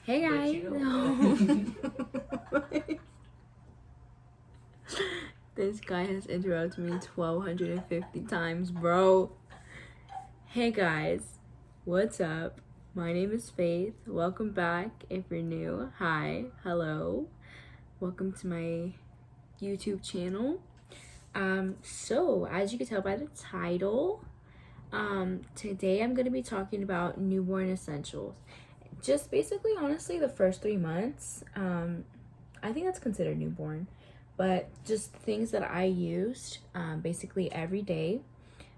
Hey guys. This guy has interrupted me 1,250 times, bro. Hey guys, what's up? My name is Faith. Welcome back if you're new. Hi, hello. Welcome to my YouTube channel. So as you can tell by the title, today I'm going to be talking about newborn essentials. Just basically, honestly, the first 3 months. I think that's considered newborn, but just things that I used basically every day.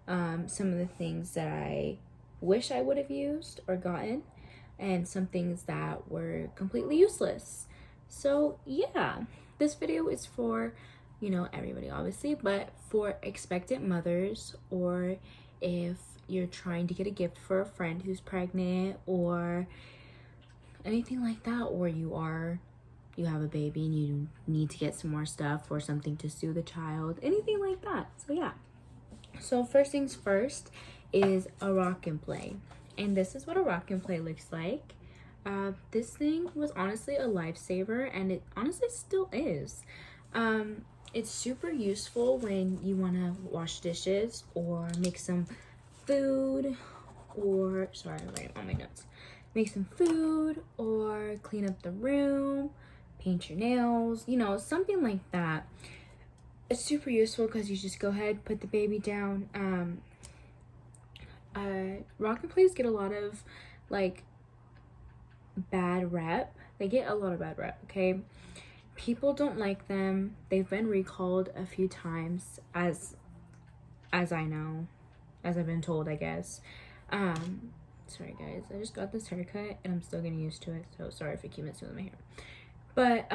Some of the things that I wish I would have used or gotten, and some things that were completely useless. So yeah, this video is for, everybody obviously, but for expectant mothers, or if you're trying to get a gift for a friend who's pregnant or anything like that, or you have a baby and you need to get some more stuff or something to soothe the child, anything like that. So yeah, so first things first is a rock and play, and this is what a rock and play looks like. This thing was honestly a lifesaver, and it honestly still is. It's super useful when you want to wash dishes or make some food, or sorry, I'm writing on my notes. Make some food or clean up the room, paint your nails, something like that. It's super useful because you just go ahead, put the baby down. Rock and plays get a lot of bad rep. They get a lot of bad rep, okay? People don't like them. They've been recalled a few times, as I know, as I've been told, I guess. Sorry guys, I just got this haircut and I'm still getting used to it, so sorry if I keep messing with my hair. But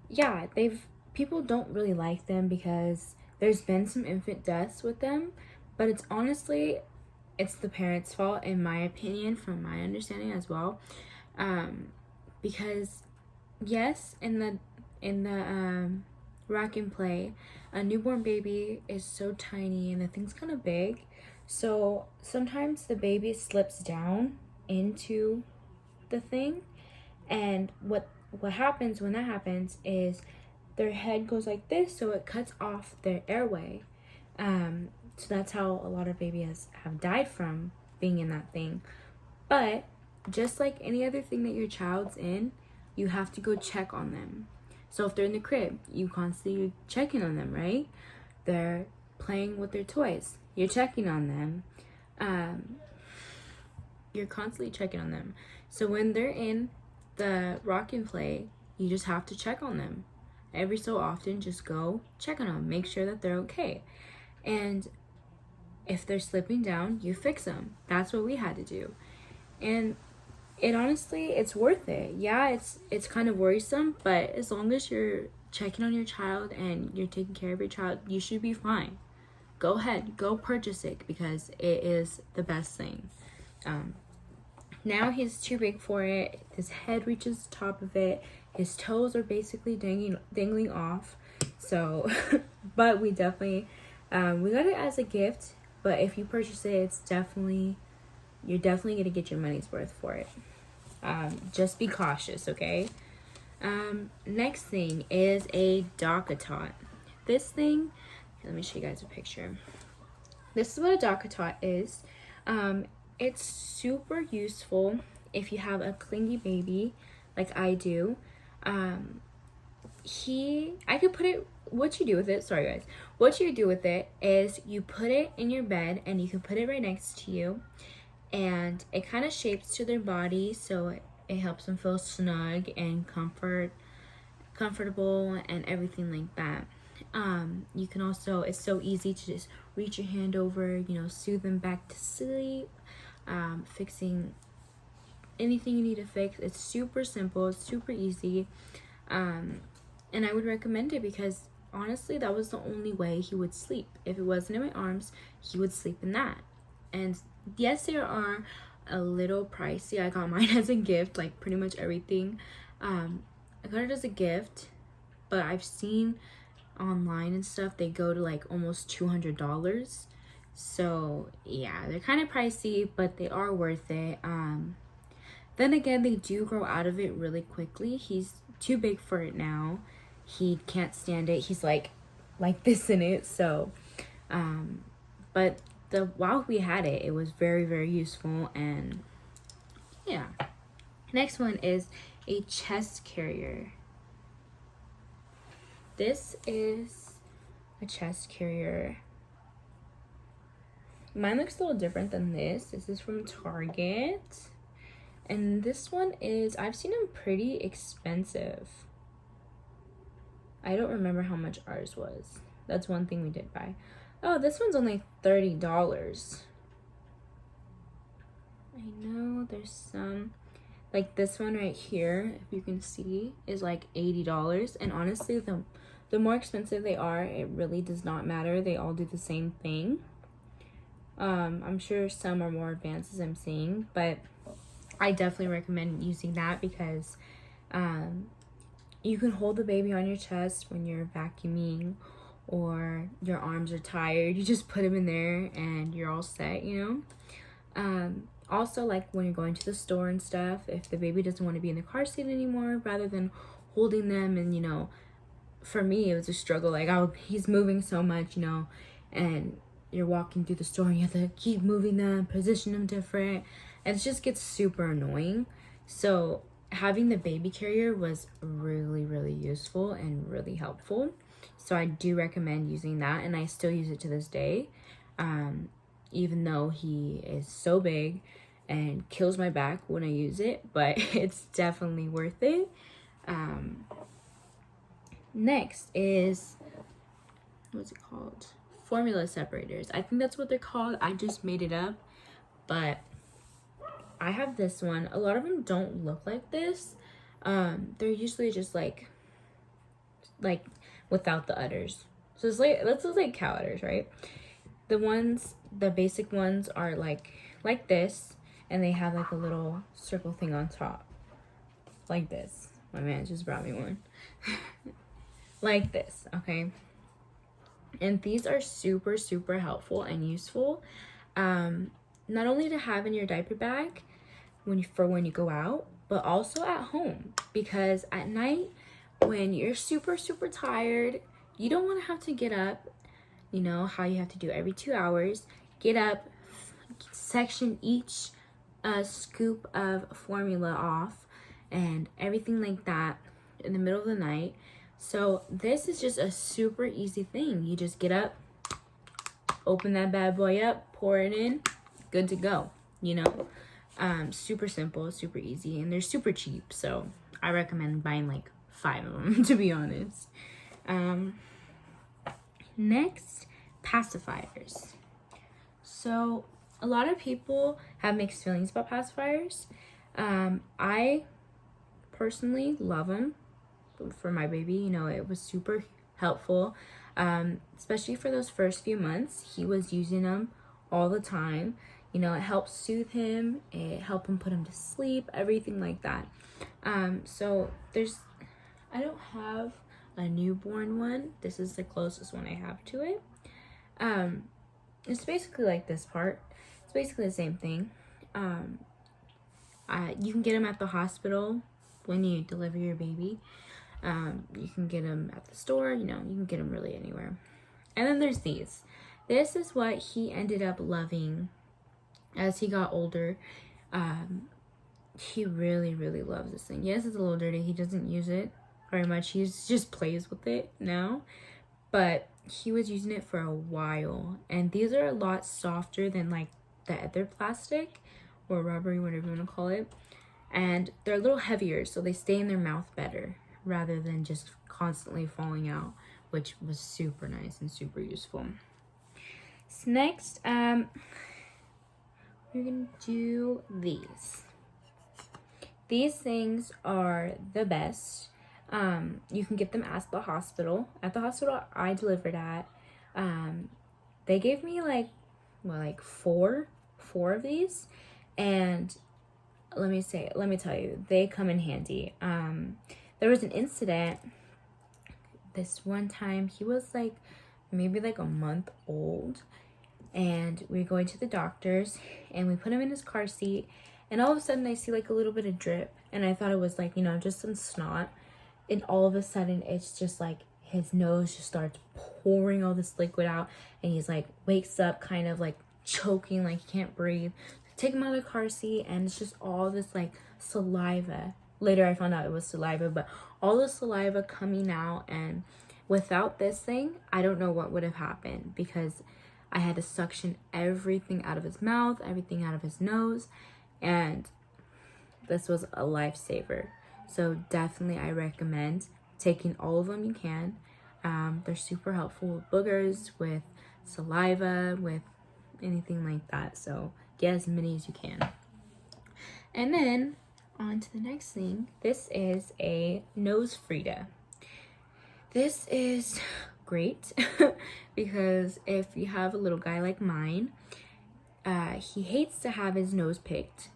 yeah, people don't really like them because there's been some infant deaths with them, but it's honestly the parents' fault, in my opinion, from my understanding as well. Because yes, in the rock and play, a newborn baby is so tiny and the thing's kind of big, so sometimes the baby slips down into the thing, and what happens when that happens is their head goes like this, so it cuts off their airway. So that's how a lot of babies have died from being in that thing. But just like any other thing that your child's in, you have to go check on them. So if they're in the crib, you constantly checking on them, right? They're playing with their toys, you're checking on them. You're constantly checking on them. So when they're in the rock and play, you just have to check on them. Every so often, just go check on them, make sure that they're okay. And if they're slipping down, you fix them. That's what we had to do. And it honestly, it's worth it. Yeah, it's kind of worrisome, but as long as you're checking on your child and you're taking care of your child, you should be fine. Go ahead, go purchase it, because it is the best thing. Now he's too big for it. His head reaches the top of it. His toes are basically dangling off. So, but we definitely, we got it as a gift. But if you purchase it, you're definitely gonna get your money's worth for it. Just be cautious, okay? Next thing is a DockATot. This thing, let me show you guys a picture. This is what a DockATot is. It's super useful if you have a clingy baby like I do. I could put it, what you do with it, sorry guys, what you do with it is you put it in your bed, and you can put it right next to you, and it kind of shapes to their body, so it helps them feel snug and comfortable and everything like that. You can also, it's so easy to just reach your hand over, soothe them back to sleep, fixing anything you need to fix. It's super simple, it's super easy, and I would recommend it because honestly, that was the only way he would sleep. If it wasn't in my arms, he would sleep in that. And yes, they are a little pricey. I got mine as a gift, like pretty much everything. I got it as a gift, but I've seen online and stuff, they go to like almost $200. So yeah, they're kind of pricey, but they are worth it. Then again, they do grow out of it really quickly. He's too big for it now. He can't stand it. He's like this in it. So, but while we had it, it was very, very useful. And yeah. Next one is a chest carrier. This is a chest carrier. Mine looks a little different than this. This is from Target. And this one is, I've seen them pretty expensive. I don't remember how much ours was. That's one thing we did buy. Oh, this one's only $30. I know there's some, like this one right here, if you can see, is like $80. And honestly, the more expensive they are, it really does not matter. They all do the same thing. I'm sure some are more advanced as I'm seeing, but I definitely recommend using that because you can hold the baby on your chest when you're vacuuming or your arms are tired. You just put them in there and you're all set, you know. Also, like when you're going to the store and stuff, if the baby doesn't want to be in the car seat anymore, rather than holding them, and you know, for me it was a struggle. Like he's moving so much, you know, and you're walking through the store and you have to keep moving them, position them different, and it just gets super annoying. So having the baby carrier was really, really useful and really helpful. So I do recommend using that, and I still use it to this day, even though he is so big and kills my back when I use it, but it's definitely worth it. Next is, what's it called? Formula separators. I think that's what they're called. I just made it up, but I have this one. A lot of them don't look like this. They're usually just like without the udders. So it's like, let's look like cow udders, right? The basic ones are like this, and they have like a little circle thing on top, like this. My man just brought me one. Like this, okay? And these are super, super helpful and useful. Not only to have in your diaper bag when you go out, but also at home, because at night when you're super, super tired, you don't want to have to get up. You know how you have to do every 2 hours. Get up, section each scoop of formula off and everything like that in the middle of the night. So this is just a super easy thing. You just get up, open that bad boy up, pour it in, good to go, you know. Super simple, super easy, and they're super cheap, so I recommend buying like 5 of them, to be honest. Next, pacifiers. So a lot of people have mixed feelings about pacifiers. I personally love them for my baby. You know, it was super helpful, especially for those first few months. He was using them all the time. You know, it helped soothe him, it helped him put him to sleep, everything like that. So I don't have a newborn one. This is the closest one I have to it. It's basically like this part. It's basically the same thing. You can get them at the hospital when you deliver your baby. You can get them at the store, you know, you can get them really anywhere. And then there's these. This is what he ended up loving as he got older. He really, really loves this thing. Yes, it's a little dirty. He doesn't use it very much. He just plays with it now. But he was using it for a while. And these are a lot softer than like the other plastic or rubbery, whatever you want to call it. And they're a little heavier, so they stay in their mouth better rather than just constantly falling out, which was super nice and super useful. So next, we're gonna do these. These things are the best. You can get them at the hospital. At the hospital I delivered at, they gave me like four of these, and let me tell you, they come in handy. There was an incident this one time. He was like maybe like a month old, and we were going to the doctor's, and we put him in his car seat, And all of a sudden I see like a little bit of drip, and I thought it was like, you know, just some snot. And all of a sudden it's just like his nose just starts pouring all this liquid out, and he's like wakes up kind of like choking, like he can't breathe. Take him out of the car seat, and it's just all this like saliva. Later I found out it was saliva, but all the saliva coming out. And without this thing, I don't know what would have happened, because I had to suction everything out of his mouth, everything out of his nose, and this was a lifesaver. So definitely I recommend taking all of them you can. They're super helpful with boogers, with saliva, with anything like that. So get as many as you can. And then on to the next thing. This is a Nosefrida. This is great because if you have a little guy like mine, he hates to have his nose picked.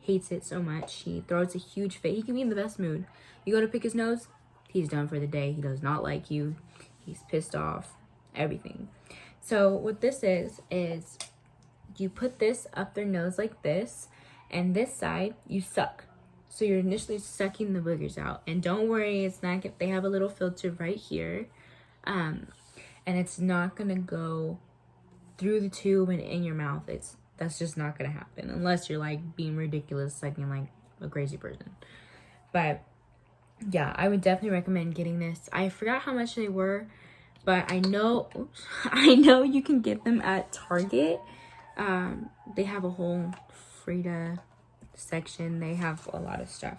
Hates it so much. He throws a huge fit. He can be in the best mood. You go to pick his nose, he's done for the day. He does not like you. He's pissed off. Everything. So what this is you put this up their nose like this, and this side you suck. So you're initially sucking the boogers out. And don't worry, it's not, they have a little filter right here. And it's not gonna go through the tube and in your mouth. That's just not gonna happen unless you're like being ridiculous, sucking like a crazy person. But yeah, I would definitely recommend getting this. I forgot how much they were, but I know you can get them at Target. They have a whole Frida section. They have a lot of stuff.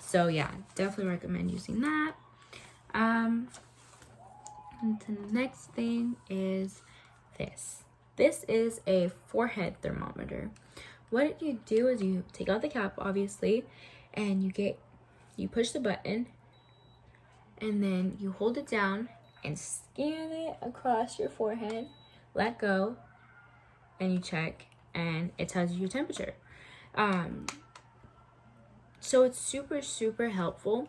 So yeah, definitely recommend using that. And the next thing is this. This is a forehead thermometer. What you do is you take out the cap, obviously, and you push the button, and then you hold it down and scan it across your forehead, let go, and you check, and it tells you your temperature. So it's super, super helpful,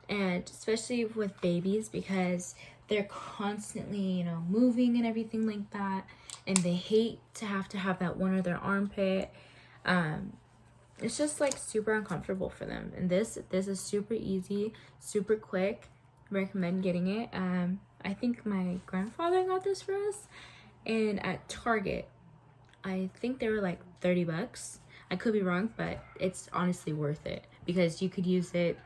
and especially with babies, because they're constantly, you know, moving and everything like that, and they hate to have that one or their armpit. It's just like super uncomfortable for them. And this is super easy, super quick. Recommend getting it. I think my grandfather got this for us, and at Target, I think they were like $30. I could be wrong, but it's honestly worth it, because you could use it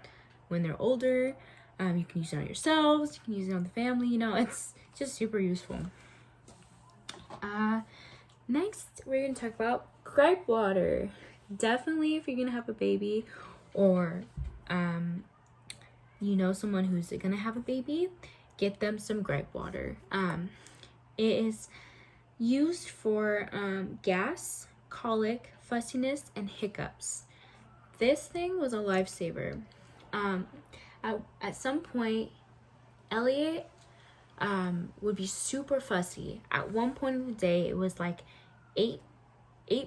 when they're older. You can use it on yourselves, you can use it on the family, you know, it's just super useful. Next, we're going to talk about gripe water. Definitely, if you're going to have a baby, or you know someone who's going to have a baby, get them some gripe water. It is used for gas, colic, fussiness, and hiccups. This thing was a lifesaver. At some point, Elliot would be super fussy. At one point of the day, it was like 8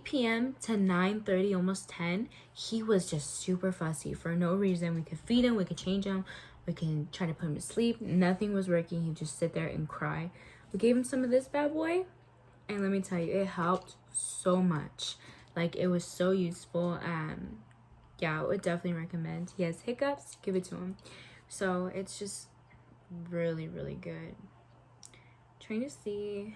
p.m. to 9:30, almost 10. He was just super fussy for no reason. We could feed him, we could change him, we can try to put him to sleep. Nothing was working. He'd just sit there and cry. We gave him some of this bad boy, and let me tell you, it helped so much. Like, it was so useful. Yeah, I would definitely recommend. He has hiccups, give it to him. So it's just really, really good. Trying to see.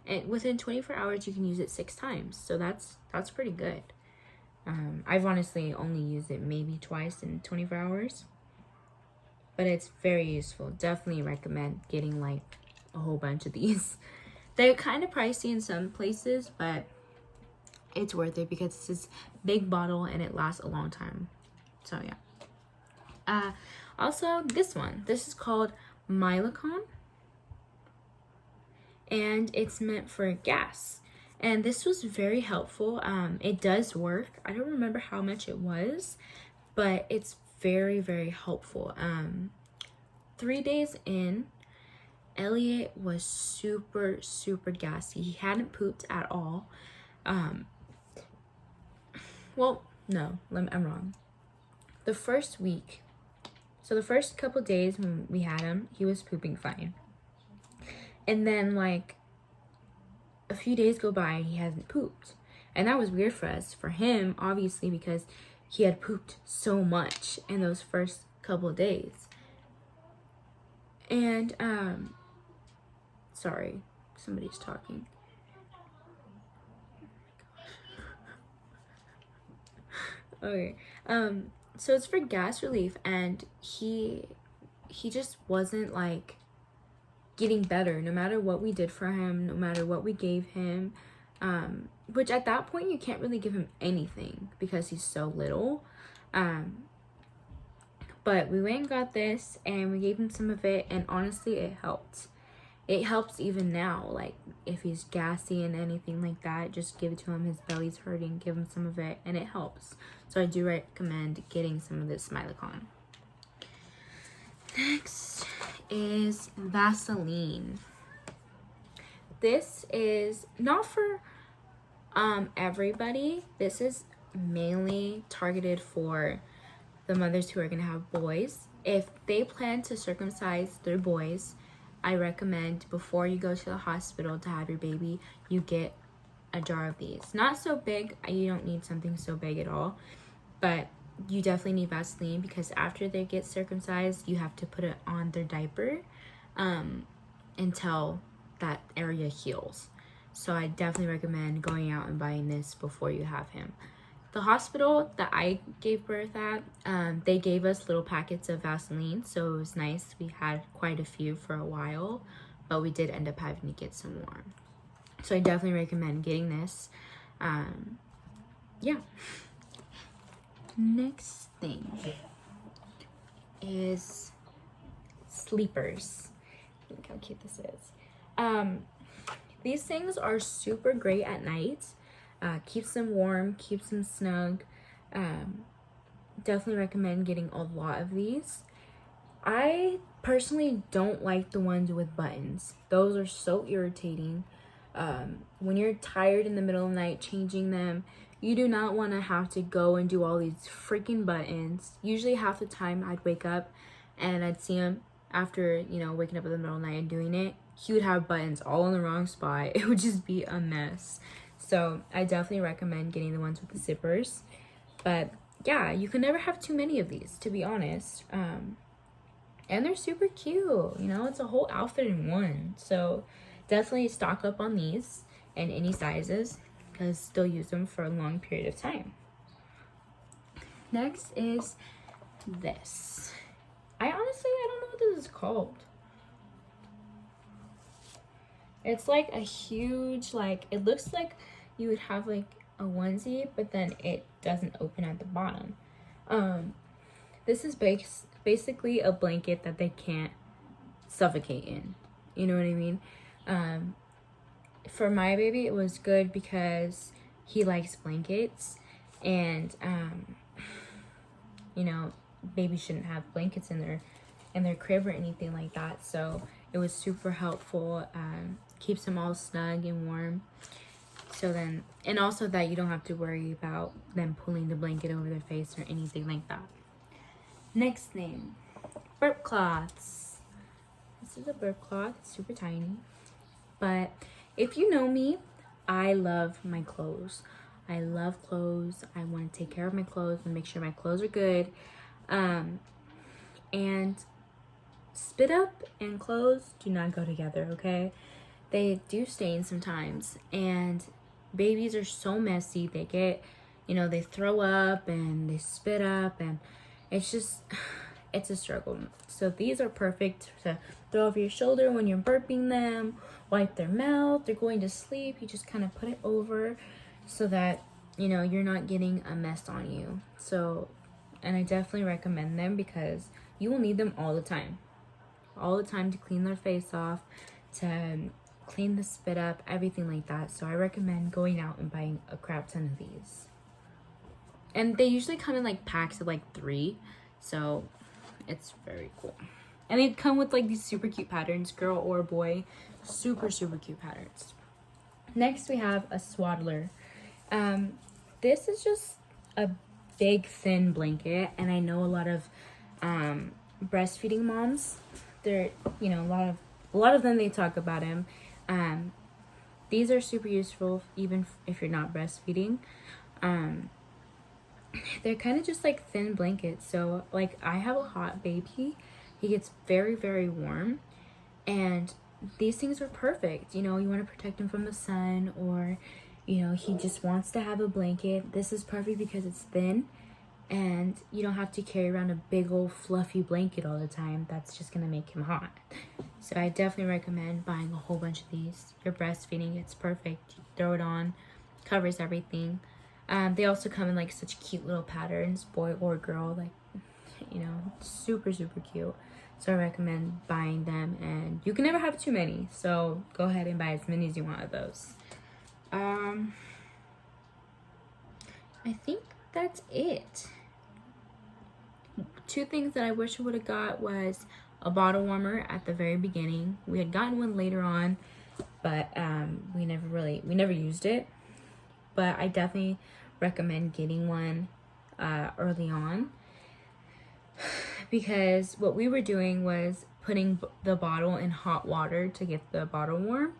And within 24 hours, you can use it 6 times. So that's pretty good. I've honestly only used it maybe twice in 24 hours. But it's very useful. Definitely recommend getting like a whole bunch of these. They're kind of pricey in some places, but it's worth it because it's this big bottle and it lasts a long time. So yeah. Also, this one. This is called Mylicon, and it's meant for gas. And this was very helpful. It does work. I don't remember how much it was, but it's very, very helpful. 3 days in, Elliot was super, super gassy. He hadn't pooped at all. Well, no, I'm wrong. The first week, so the first couple days when we had him, he was pooping fine. And then like a few days go by and he hasn't pooped. And that was weird for us. For him, obviously, because he had pooped so much in those first couple of days. And sorry, somebody's talking. Okay. So it's for gas relief, and he just wasn't like getting better no matter what we did for him, no matter what we gave him. Which at that point you can't really give him anything because he's so little. But we went and got this and we gave him some of it, and honestly it helped. It helps even now. Like if he's gassy and anything like that, just give it to him. His belly's hurting, give him some of it, and it helps. So I do recommend getting some of this Smilicon. Next is Vaseline. This is not for everybody. This is mainly targeted for the mothers who are going to have boys. If they plan to circumcise their boys, I recommend before you go to the hospital to have your baby, you get a jar of these. Not so big, you don't need something so big at all, but you definitely need Vaseline because after they get circumcised, you have to put it on their diaper until that area heals. So I definitely recommend going out and buying this before you have him. The hospital that I gave birth at, they gave us little packets of Vaseline, so it was nice. We had quite a few for a while, but we did end up having to get some more. So I definitely recommend getting this. Yeah. Next thing is sleepers. Look how cute this is. These things are super great at night. Keeps them warm, keeps them snug. Definitely recommend getting a lot of these. I personally don't like the ones with buttons. Those are so irritating. When you're tired in the middle of the night changing them, you do not want to have to go and do all these freaking buttons. Usually half the time I'd wake up and I'd see him after, waking up in the middle of the night and doing it. He would have buttons all in the wrong spot. It would just be a mess. So I definitely recommend getting the ones with the zippers. But yeah, you can never have too many of these, to be honest. And they're super cute. It's a whole outfit in one. So definitely stock up on these in any sizes because they'll use them for a long period of time. Next is this. I don't know what this is called. It's like a huge, it looks like you would have like a onesie, but then it doesn't open at the bottom. This is basically a blanket that they can't suffocate in. You know what I mean? For my baby, it was good because he likes blankets, and babies shouldn't have blankets in their crib or anything like that. So it was super helpful. Keeps them all snug and warm. So then, and also that you don't have to worry about them pulling the blanket over their face or anything like that. Next thing, burp cloths. This is a burp cloth, it's super tiny. But if you know me, I love my clothes. I love clothes. I want to take care of my clothes and make sure my clothes are good. And spit up and clothes do not go together, okay? They do stain sometimes, and babies are so messy. They get, they throw up and they spit up, and it's a struggle. So these are perfect to throw over your shoulder when you're burping them, wipe their mouth, they're going to sleep. You just kind of put it over so that, you're not getting a mess on you. So, and I definitely recommend them because you will need them all the time to clean their face off, to clean the spit up, everything like that. So I recommend going out and buying a crap ton of these. And they usually come in packs of 3, so it's very cool. And they come with these super cute patterns, girl or boy, super cute patterns. Next we have a swaddler. This is just a big thin blanket, and I know a lot of breastfeeding moms, they're a lot of a lot of them, they talk about him. These are super useful even if you're not breastfeeding. They're kind of just like thin blankets. So like I have a hot baby. He gets very, very warm. And these things are perfect. You know, you want to protect him from the sun, or, you know, he just wants to have a blanket. This is perfect because it's thin and you don't have to carry around a big old fluffy blanket all the time. That's just going to make him hot. So I definitely recommend buying a whole bunch of these. You're breastfeeding, it's perfect. You throw it on, covers everything. They also come in like such cute little patterns, boy or girl, like, you know, super, super cute. So I recommend buying them, and you can never have too many. So go ahead and buy as many as you want of those. I think that's it. 2 things that I wish I would have got was a bottle warmer at the very beginning. We had gotten one later on, but we never used it. But I definitely recommend getting one early on, because what we were doing was putting the bottle in hot water to get the bottle warm,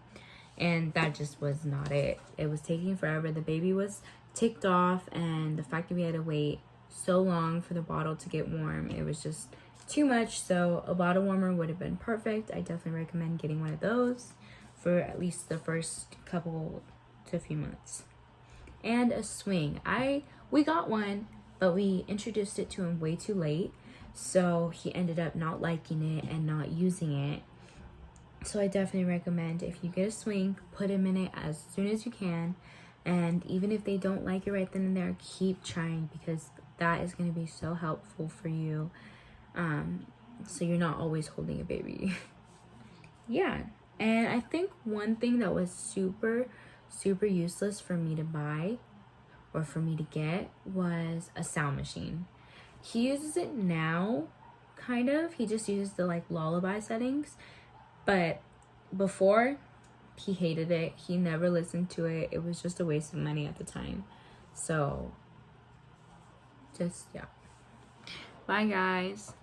and that just was not it. It was taking forever. The baby was ticked off, and the fact that we had to wait so long for the bottle to get warm, it was just too much. So a bottle warmer would have been perfect. I definitely recommend getting one of those for at least the first couple to a few months. And a swing. We got one, but we introduced it to him way too late, so he ended up not liking it and not using it. So I definitely recommend, if you get a swing, put him in it as soon as you can. And even if they don't like it right then and there, keep trying, because that is going to be so helpful for you. So you're not always holding a baby. Yeah. And I think one thing that was super, super useless for me to buy, or for me to get, was a sound machine. He uses it now, kind of. He just uses the like lullaby settings. But before, he hated it. He never listened to it. It was just a waste of money at the time. So, just, yeah. Bye, guys.